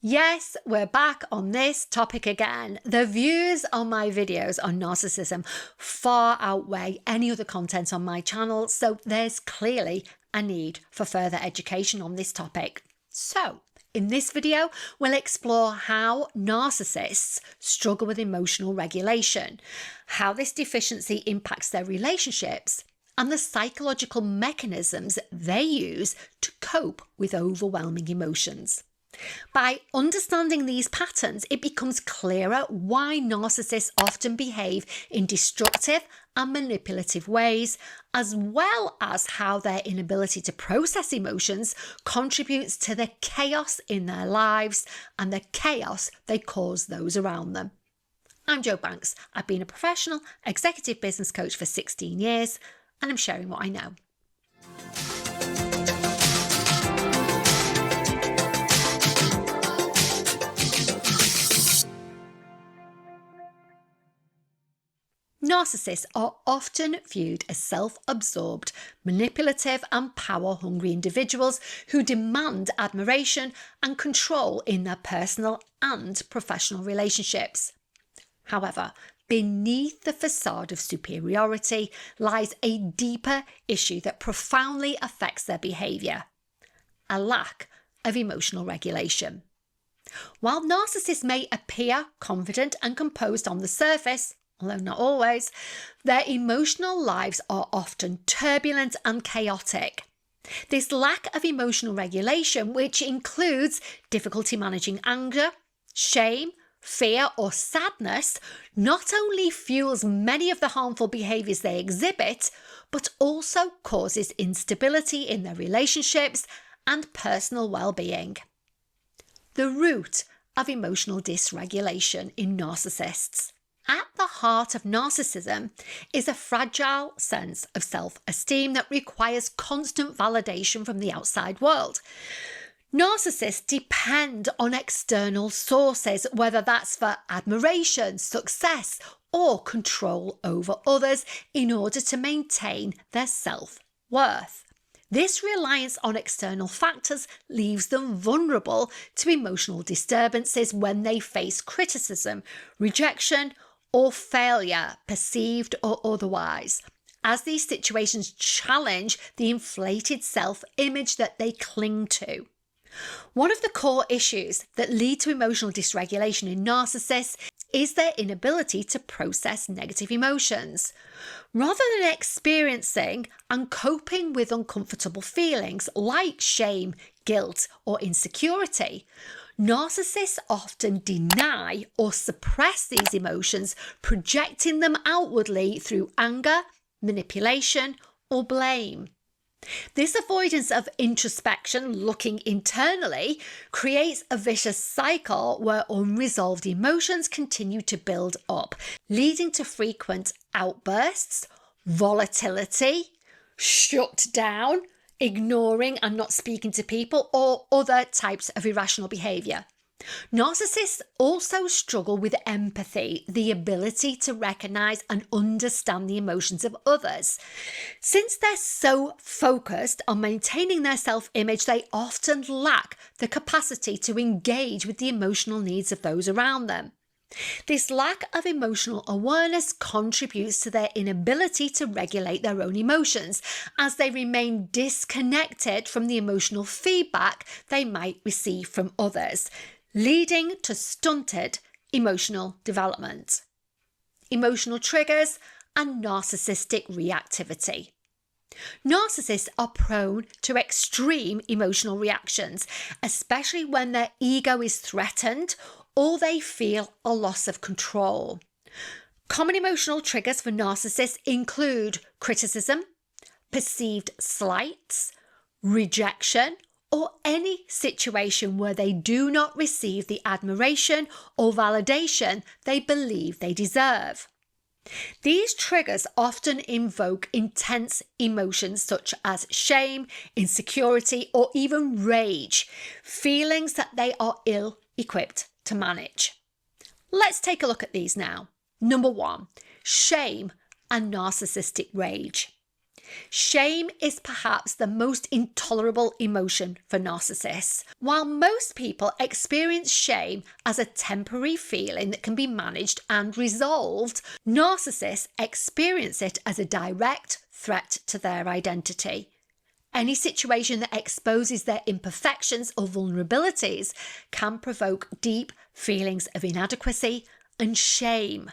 Yes, we're back on this topic again. The views on my videos on narcissism far outweigh any other content on my channel, so there's clearly a need for further education on this topic. So, in this video, we'll explore how narcissists struggle with emotional regulation, how this deficiency impacts their relationships, and the psychological mechanisms they use to cope with overwhelming emotions. By understanding these patterns, it becomes clearer why narcissists often behave in destructive and manipulative ways, as well as how their inability to process emotions contributes to the chaos in their lives and the chaos they cause those around them. I'm Jo Banks. I've been a professional executive business coach for 16 years, and I'm sharing what I know. Narcissists are often viewed as self-absorbed, manipulative and power-hungry individuals who demand admiration and control in their personal and professional relationships. However, beneath the facade of superiority lies a deeper issue that profoundly affects their behaviour: a lack of emotional regulation. While narcissists may appear confident and composed on the surface, although not always, their emotional lives are often turbulent and chaotic. This lack of emotional regulation, which includes difficulty managing anger, shame, fear, or sadness, not only fuels many of the harmful behaviours they exhibit, but also causes instability in their relationships and personal well-being. The root of emotional dysregulation in narcissists. At the heart of narcissism is a fragile sense of self-esteem that requires constant validation from the outside world. Narcissists depend on external sources, whether that's for admiration, success, or control over others, in order to maintain their self-worth. This reliance on external factors leaves them vulnerable to emotional disturbances when they face criticism, rejection, or failure, perceived or otherwise, as these situations challenge the inflated self-image that they cling to. One of the core issues that lead to emotional dysregulation in narcissists is their inability to process negative emotions. Rather than experiencing and coping with uncomfortable feelings like shame, guilt, or insecurity, narcissists often deny or suppress these emotions, projecting them outwardly through anger, manipulation, or blame. This avoidance of introspection, looking internally, creates a vicious cycle where unresolved emotions continue to build up, leading to frequent outbursts, volatility, shut down, ignoring and not speaking to people, or other types of irrational behaviour. Narcissists also struggle with empathy, the ability to recognise and understand the emotions of others. Since they're so focused on maintaining their self-image, they often lack the capacity to engage with the emotional needs of those around them. This lack of emotional awareness contributes to their inability to regulate their own emotions, as they remain disconnected from the emotional feedback they might receive from others, leading to stunted emotional development. Emotional triggers and narcissistic reactivity. Narcissists are prone to extreme emotional reactions, especially when their ego is threatened or they feel a loss of control. Common emotional triggers for narcissists include criticism, perceived slights, rejection, or any situation where they do not receive the admiration or validation they believe they deserve. These triggers often invoke intense emotions such as shame, insecurity, or even rage, feelings that they are ill-equipped to manage. Let's take a look at these now. Number 1, shame and narcissistic rage. Shame is perhaps the most intolerable emotion for narcissists. While most people experience shame as a temporary feeling that can be managed and resolved, narcissists experience it as a direct threat to their identity. Any situation that exposes their imperfections or vulnerabilities can provoke deep feelings of inadequacy and shame.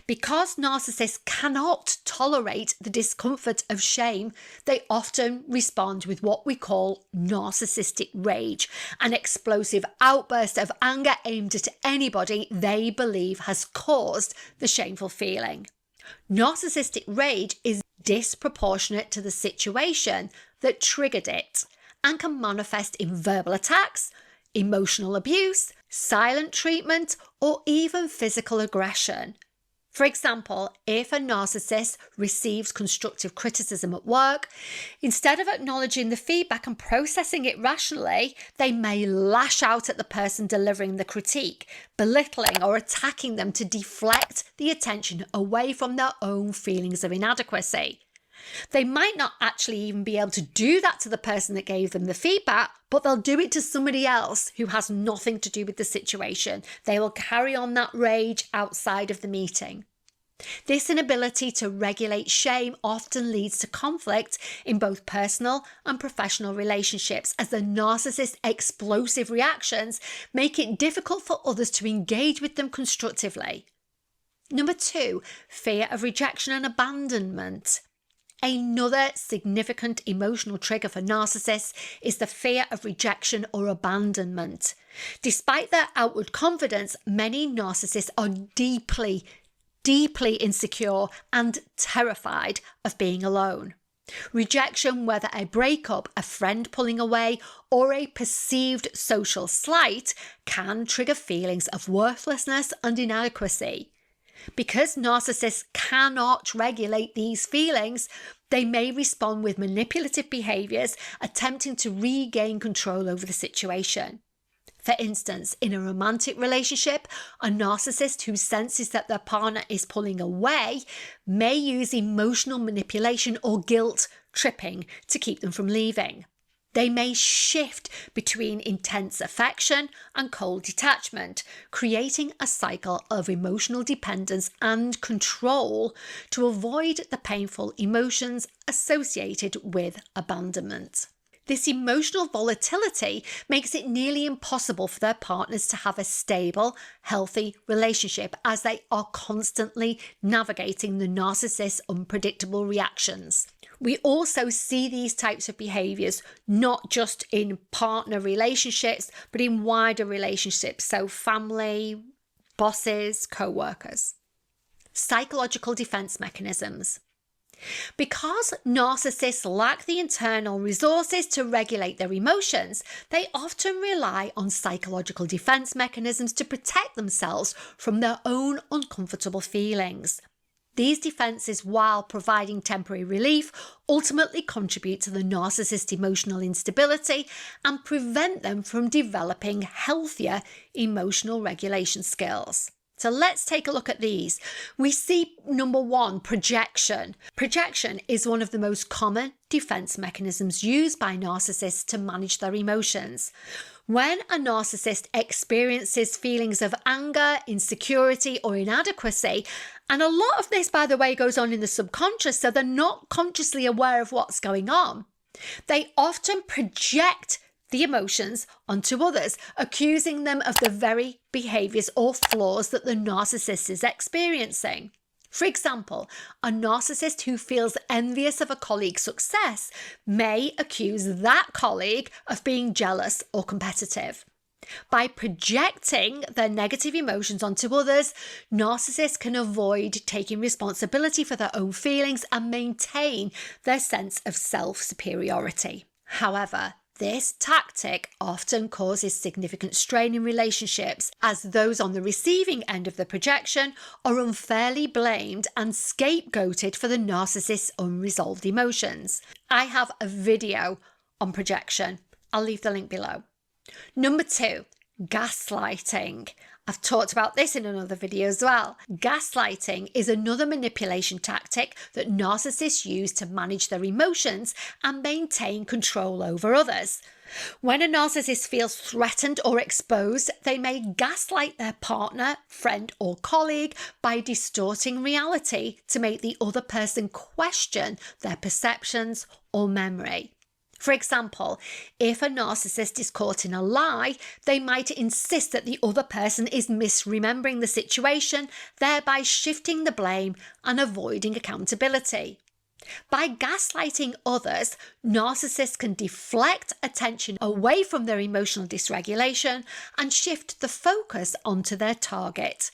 Because narcissists cannot tolerate the discomfort of shame, they often respond with what we call narcissistic rage, an explosive outburst of anger aimed at anybody they believe has caused the shameful feeling. Narcissistic rage is disproportionate to the situation that triggered it and can manifest in verbal attacks, emotional abuse, silent treatment, or even physical aggression. For example, if a narcissist receives constructive criticism at work, instead of acknowledging the feedback and processing it rationally, they may lash out at the person delivering the critique, belittling or attacking them to deflect the attention away from their own feelings of inadequacy. They might not actually even be able to do that to the person that gave them the feedback, but they'll do it to somebody else who has nothing to do with the situation. They will carry on that rage outside of the meeting. This inability to regulate shame often leads to conflict in both personal and professional relationships, as the narcissist's explosive reactions make it difficult for others to engage with them constructively. Number 2, fear of rejection and abandonment. Another significant emotional trigger for narcissists is the fear of rejection or abandonment. Despite their outward confidence, many narcissists are deeply insecure and terrified of being alone. Rejection, whether a breakup, a friend pulling away, or a perceived social slight, can trigger feelings of worthlessness and inadequacy. Because narcissists cannot regulate these feelings, they may respond with manipulative behaviours, attempting to regain control over the situation. For instance, in a romantic relationship, a narcissist who senses that their partner is pulling away may use emotional manipulation or guilt tripping to keep them from leaving. They may shift between intense affection and cold detachment, creating a cycle of emotional dependence and control to avoid the painful emotions associated with abandonment. This emotional volatility makes it nearly impossible for their partners to have a stable, healthy relationship, as they are constantly navigating the narcissist's unpredictable reactions. We also see these types of behaviours not just in partner relationships, but in wider relationships, so family, bosses, co-workers. Psychological defence mechanisms. Because narcissists lack the internal resources to regulate their emotions, they often rely on psychological defence mechanisms to protect themselves from their own uncomfortable feelings. These defences, while providing temporary relief, ultimately contribute to the narcissist's emotional instability and prevent them from developing healthier emotional regulation skills. So let's take a look at these. We see number 1, projection. Projection is one of the most common defense mechanisms used by narcissists to manage their emotions. When a narcissist experiences feelings of anger, insecurity, or inadequacy, and a lot of this, by the way, goes on in the subconscious, so they're not consciously aware of what's going on, they often project the emotions onto others, accusing them of the very behaviours or flaws that the narcissist is experiencing. For example, a narcissist who feels envious of a colleague's success may accuse that colleague of being jealous or competitive. By projecting their negative emotions onto others, narcissists can avoid taking responsibility for their own feelings and maintain their sense of self-superiority. However, this tactic often causes significant strain in relationships, as those on the receiving end of the projection are unfairly blamed and scapegoated for the narcissist's unresolved emotions. I have a video on projection. I'll leave the link below. Number 2, Gaslighting. I've talked about this in another video as well. Gaslighting is another manipulation tactic that narcissists use to manage their emotions and maintain control over others. When a narcissist feels threatened or exposed, they may gaslight their partner, friend, or colleague by distorting reality to make the other person question their perceptions or memory. For example, if a narcissist is caught in a lie, they might insist that the other person is misremembering the situation, thereby shifting the blame and avoiding accountability. By gaslighting others, narcissists can deflect attention away from their emotional dysregulation and shift the focus onto their target.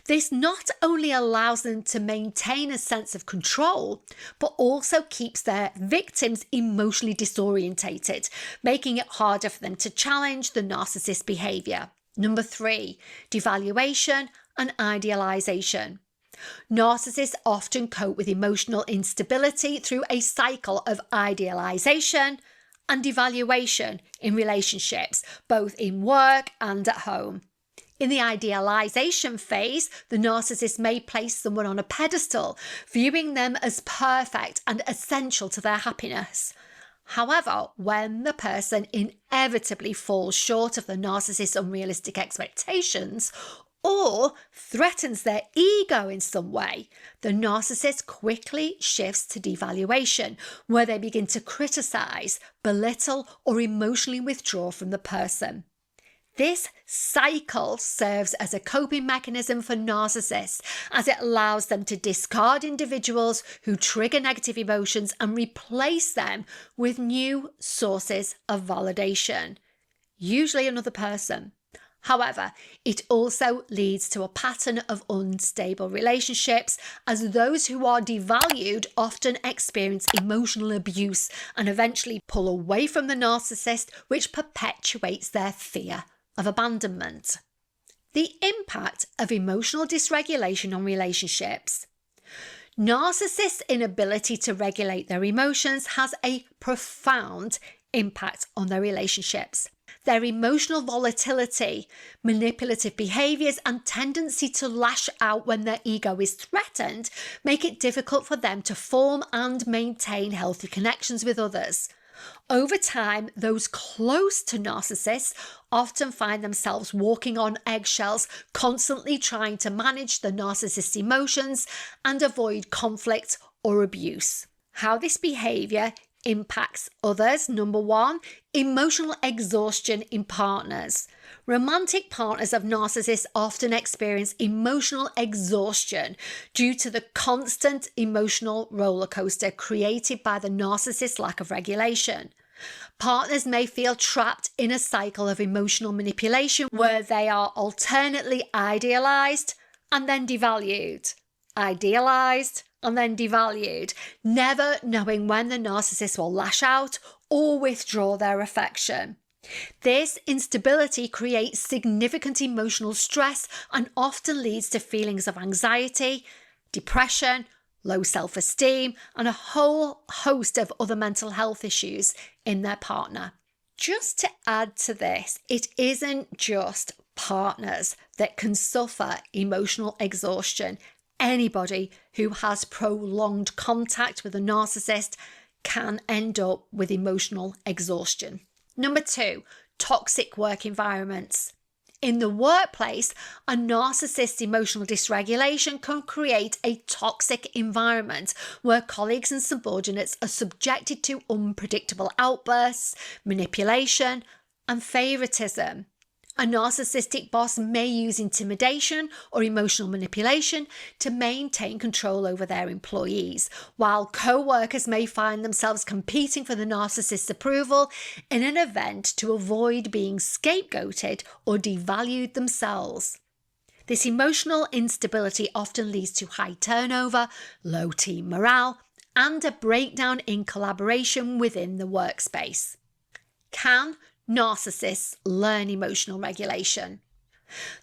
This not only allows them to maintain a sense of control, but also keeps their victims emotionally disorientated, making it harder for them to challenge the narcissist's behaviour. Number 3, devaluation and idealisation. Narcissists often cope with emotional instability through a cycle of idealization and devaluation in relationships, both in work and at home. In the idealization phase, the narcissist may place someone on a pedestal, viewing them as perfect and essential to their happiness. However, when the person inevitably falls short of the narcissist's unrealistic expectations, or threatens their ego in some way, the narcissist quickly shifts to devaluation, where they begin to criticize, belittle, or emotionally withdraw from the person. This cycle serves as a coping mechanism for narcissists, as it allows them to discard individuals who trigger negative emotions and replace them with new sources of validation, usually another person. However, it also leads to a pattern of unstable relationships, as those who are devalued often experience emotional abuse and eventually pull away from the narcissist, which perpetuates their fear of abandonment. The impact of emotional dysregulation on relationships. Narcissists' inability to regulate their emotions has a profound impact on their relationships. Their emotional volatility, manipulative behaviours, and tendency to lash out when their ego is threatened make it difficult for them to form and maintain healthy connections with others. Over time, those close to narcissists often find themselves walking on eggshells, constantly trying to manage the narcissist's emotions and avoid conflict or abuse. How this behaviour impacts others. Number 1, emotional exhaustion in partners. Romantic partners of narcissists often experience emotional exhaustion due to the constant emotional roller coaster created by the narcissist's lack of regulation. Partners may feel trapped in a cycle of emotional manipulation where they are alternately idealized and then devalued, idealized and then devalued, never knowing when the narcissist will lash out or withdraw their affection. This instability creates significant emotional stress and often leads to feelings of anxiety, depression, low self-esteem, and a whole host of other mental health issues in their partner. Just to add to this, it isn't just partners that can suffer emotional exhaustion. Anybody who has prolonged contact with a narcissist can end up with emotional exhaustion. Number 2, toxic work environments. In the workplace, a narcissist's emotional dysregulation can create a toxic environment where colleagues and subordinates are subjected to unpredictable outbursts, manipulation, and favoritism. A narcissistic boss may use intimidation or emotional manipulation to maintain control over their employees, while co-workers may find themselves competing for the narcissist's approval in an event to avoid being scapegoated or devalued themselves. This emotional instability often leads to high turnover, low team morale, and a breakdown in collaboration within the workspace. Can narcissists learn emotional regulation?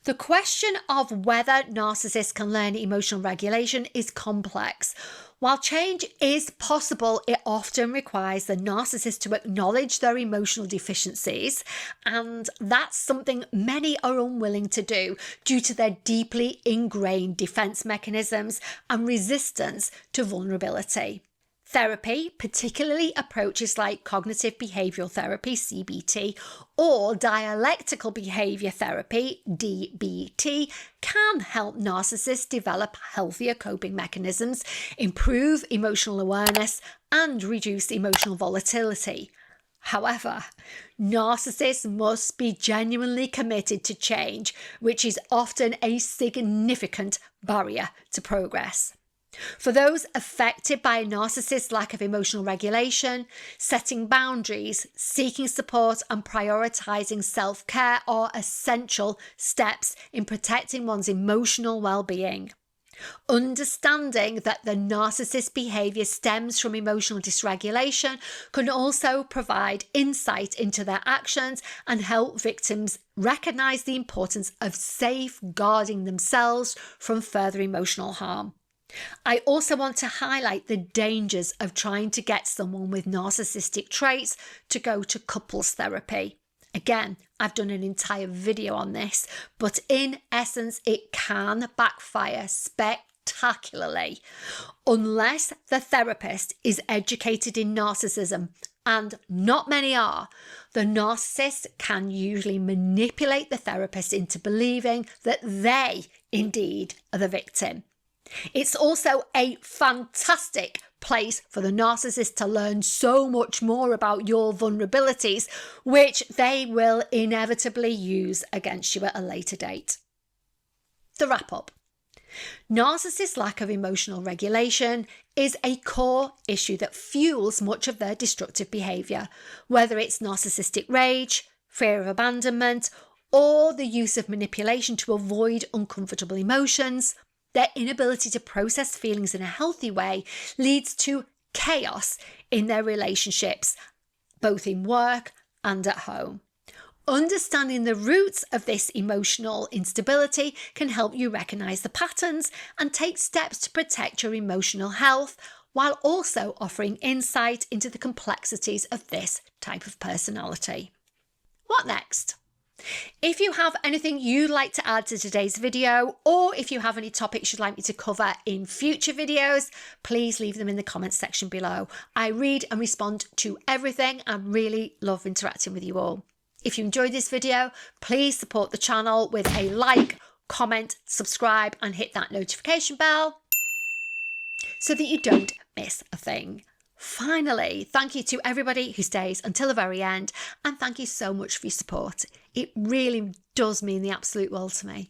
The question of whether narcissists can learn emotional regulation is complex. While change is possible, it often requires the narcissist to acknowledge their emotional deficiencies, and that's something many are unwilling to do due to their deeply ingrained defense mechanisms and resistance to vulnerability. Therapy, particularly approaches like cognitive behavioural therapy, CBT, or dialectical behaviour therapy, DBT, can help narcissists develop healthier coping mechanisms, improve emotional awareness, and reduce emotional volatility. However, narcissists must be genuinely committed to change, which is often a significant barrier to progress. For those affected by a narcissist's lack of emotional regulation, setting boundaries, seeking support, and prioritising self-care are essential steps in protecting one's emotional well-being. Understanding that the narcissist's behaviour stems from emotional dysregulation can also provide insight into their actions and help victims recognise the importance of safeguarding themselves from further emotional harm. I also want to highlight the dangers of trying to get someone with narcissistic traits to go to couples therapy. Again, I've done an entire video on this, but in essence, it can backfire spectacularly unless the therapist is educated in narcissism, and not many are. The narcissist can usually manipulate the therapist into believing that they indeed are the victim. It's also a fantastic place for the narcissist to learn so much more about your vulnerabilities, which they will inevitably use against you at a later date. The wrap up. Narcissists' lack of emotional regulation is a core issue that fuels much of their destructive behaviour, whether it's narcissistic rage, fear of abandonment, or the use of manipulation to avoid uncomfortable emotions. Their inability to process feelings in a healthy way leads to chaos in their relationships, both in work and at home. Understanding the roots of this emotional instability can help you recognise the patterns and take steps to protect your emotional health, while also offering insight into the complexities of this type of personality. What next? If you have anything you'd like to add to today's video, or if you have any topics you'd like me to cover in future videos, please leave them in the comments section below. I read and respond to everything and really love interacting with you all. If you enjoyed this video, please support the channel with a like, comment, subscribe, and hit that notification bell so that you don't miss a thing. Finally, thank you to everybody who stays until the very end, and thank you so much for your support. It really does mean the absolute world to me.